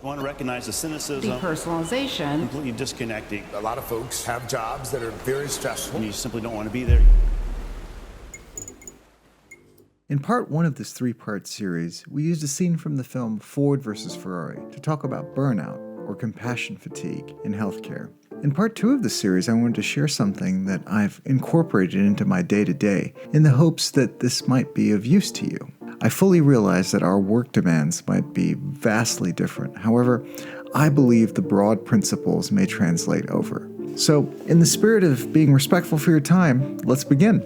want to recognize the cynicism, depersonalization, completely disconnecting. A lot of folks have jobs that are very stressful. And you simply don't want to be there. In part one of this three-part series, we used a scene from the film Ford vs. Ferrari to talk about burnout, or compassion fatigue, in healthcare. In part two of the series, I wanted to share something that I've incorporated into my day-to-day in the hopes that this might be of use to you. I fully realize that our work demands might be vastly different. However, I believe the broad principles may translate over. So, in the spirit of being respectful for your time, let's begin.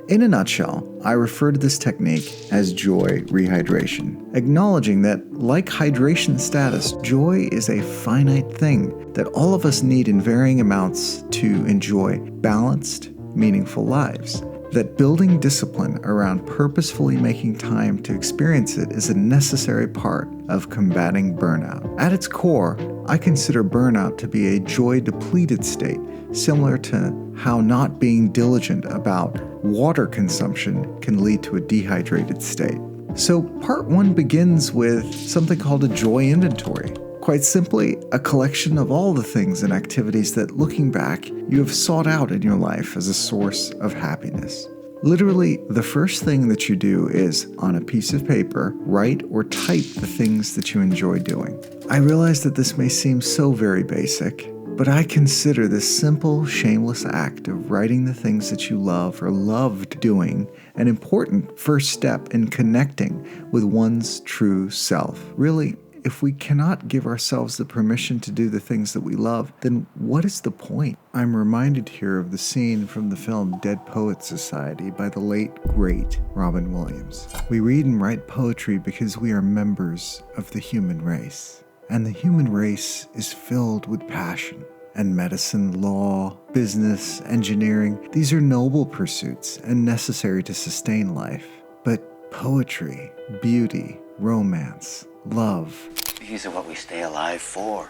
In a nutshell, I refer to this technique as joy rehydration, acknowledging that, like hydration status, joy is a finite thing that all of us need in varying amounts to enjoy balanced, meaningful lives. That building discipline around purposefully making time to experience it is a necessary part of combating burnout. At its core, I consider burnout to be a joy-depleted state, similar to how not being diligent about water consumption can lead to a dehydrated state. So part one begins with something called a joy inventory. Quite simply, a collection of all the things and activities that, looking back, you have sought out in your life as a source of happiness. Literally, the first thing that you do is, on a piece of paper, write or type the things that you enjoy doing. I realize that this may seem so very basic, but I consider this simple, shameless act of writing the things that you love or loved doing an important first step in connecting with one's true self. Really, if we cannot give ourselves the permission to do the things that we love, then what is the point? I'm reminded here of the scene from the film Dead Poets Society by the late, great Robin Williams. We read and write poetry because we are members of the human race. And the human race is filled with passion. And medicine, law, business, engineering, these are noble pursuits and necessary to sustain life. But poetry, beauty, romance, love. These are what we stay alive for.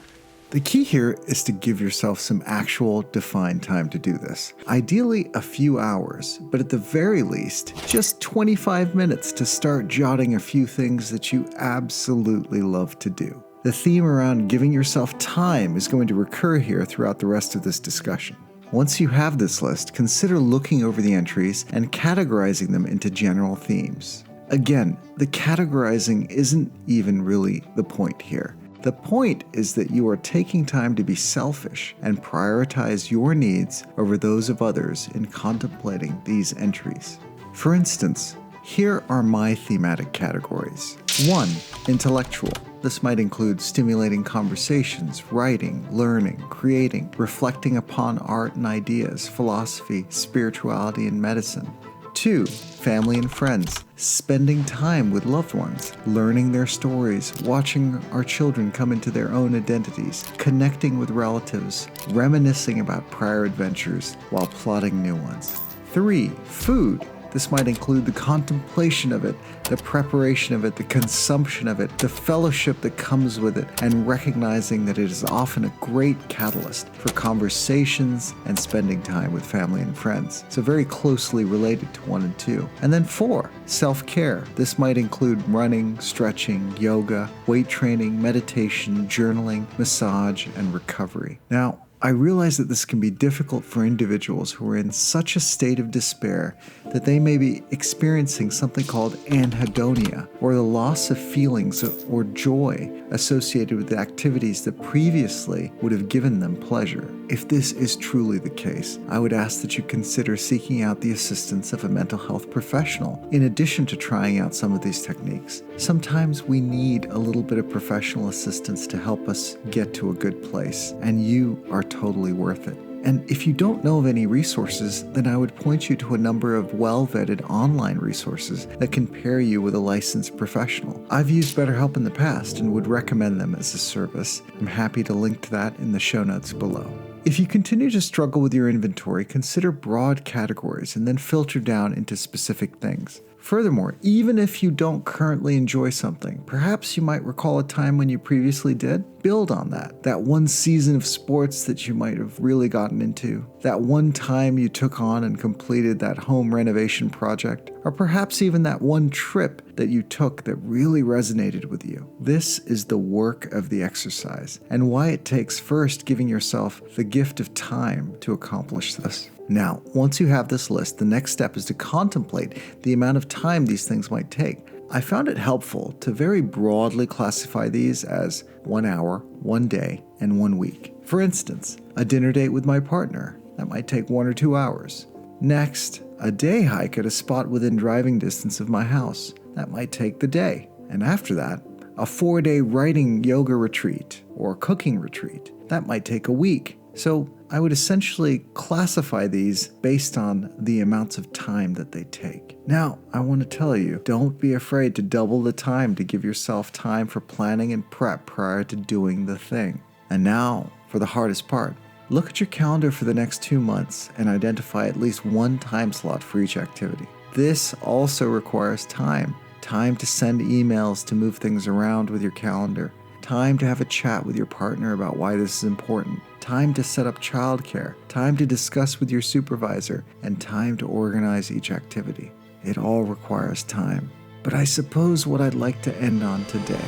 The key here is to give yourself some actual defined time to do this. Ideally a few hours, but at the very least, just 25 minutes to start jotting a few things that you absolutely love to do. The theme around giving yourself time is going to recur here throughout the rest of this discussion. Once you have this list, consider looking over the entries and categorizing them into general themes. Again, the categorizing isn't even really the point here. The point is that you are taking time to be selfish and prioritize your needs over those of others in contemplating these entries. For instance, here are my thematic categories. 1. Intellectual. This might include stimulating conversations, writing, learning, creating, reflecting upon art and ideas, philosophy, spirituality, and medicine. 2. Family and friends. Spending time with loved ones, learning their stories, watching our children come into their own identities, connecting with relatives, reminiscing about prior adventures while plotting new ones. 3. Food. This might include the contemplation of it, the preparation of it, the consumption of it, the fellowship that comes with it, and recognizing that it is often a great catalyst for conversations and spending time with family and friends. So very closely related to 1 and 2. And then 4, self-care. This might include running, stretching, yoga, weight training, meditation, journaling, massage, and recovery. Now, I realize that this can be difficult for individuals who are in such a state of despair that they may be experiencing something called anhedonia, or the loss of feelings or joy associated with the activities that previously would have given them pleasure. If this is truly the case, I would ask that you consider seeking out the assistance of a mental health professional, in addition to trying out some of these techniques. Sometimes we need a little bit of professional assistance to help us get to a good place, and you are totally worth it. And if you don't know of any resources, then I would point you to a number of well-vetted online resources that can pair you with a licensed professional. I've used BetterHelp in the past and would recommend them as a service. I'm happy to link to that in the show notes below. If you continue to struggle with your inventory, consider broad categories and then filter down into specific things. Furthermore, even if you don't currently enjoy something, perhaps you might recall a time when you previously did. Build on that. That one season of sports that you might have really gotten into. That one time you took on and completed that home renovation project. Or perhaps even that one trip that you took that really resonated with you. This is the work of the exercise, and why it takes first giving yourself the gift of time to accomplish this. Now, once you have this list, the next step is to contemplate the amount of time these things might take. I found it helpful to very broadly classify these as 1 hour, 1 day, and 1 week. For instance, a dinner date with my partner. That might take 1 or 2 hours. Next, a day hike at a spot within driving distance of my house. That might take the day. And after that, a 4-day writing yoga retreat or cooking retreat. That might take a week. So I would essentially classify these based on the amounts of time that they take. Now, I want to tell you, don't be afraid to double the time to give yourself time for planning and prep prior to doing the thing. And now, for the hardest part. Look at your calendar for the next 2 months and identify at least one time slot for each activity. This also requires time. Time to send emails to move things around with your calendar. Time to have a chat with your partner about why this is important. Time to set up childcare. Time to discuss with your supervisor. And time to organize each activity. It all requires time. But I suppose what I'd like to end on today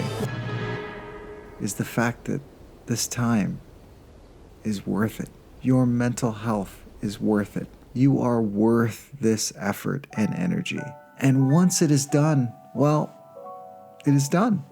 is the fact that this time is worth it. Your mental health is worth it. You are worth this effort and energy. And once it is done, well, it is done.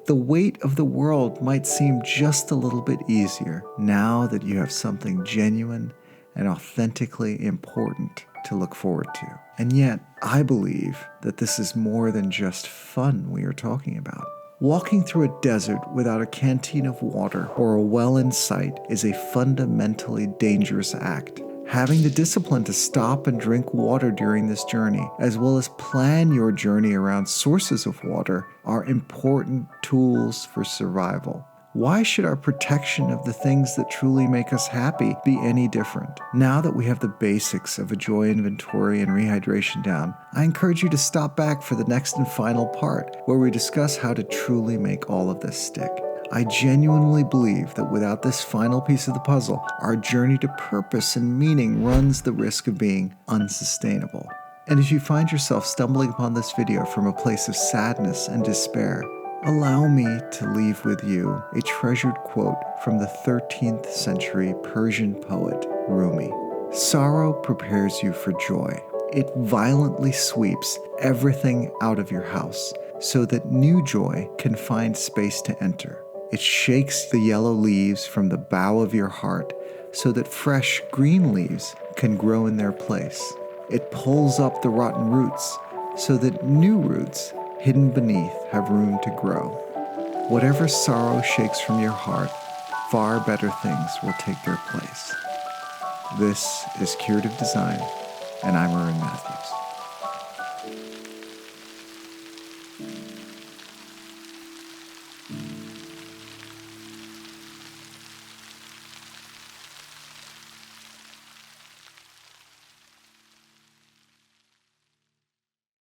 The weight of the world might seem just a little bit easier now that you have something genuine and authentically important to look forward to. And yet, I believe that this is more than just fun we are talking about. Walking through a desert without a canteen of water or a well in sight is a fundamentally dangerous act. Having the discipline to stop and drink water during this journey, as well as plan your journey around sources of water, are important tools for survival. Why should our protection of the things that truly make us happy be any different? Now that we have the basics of a joy inventory and rehydration down, I encourage you to stop back for the next and final part, where we discuss how to truly make all of this stick. I genuinely believe that without this final piece of the puzzle, our journey to purpose and meaning runs the risk of being unsustainable. And if you find yourself stumbling upon this video from a place of sadness and despair, allow me to leave with you a treasured quote from the 13th century Persian poet Rumi. Sorrow prepares you for joy. It violently sweeps everything out of your house so that new joy can find space to enter. It shakes the yellow leaves from the bough of your heart so that fresh green leaves can grow in their place. It pulls up the rotten roots so that new roots hidden beneath have room to grow. Whatever sorrow shakes from your heart, far better things will take their place. This is Curative Design, and I'm Erwin Matthews.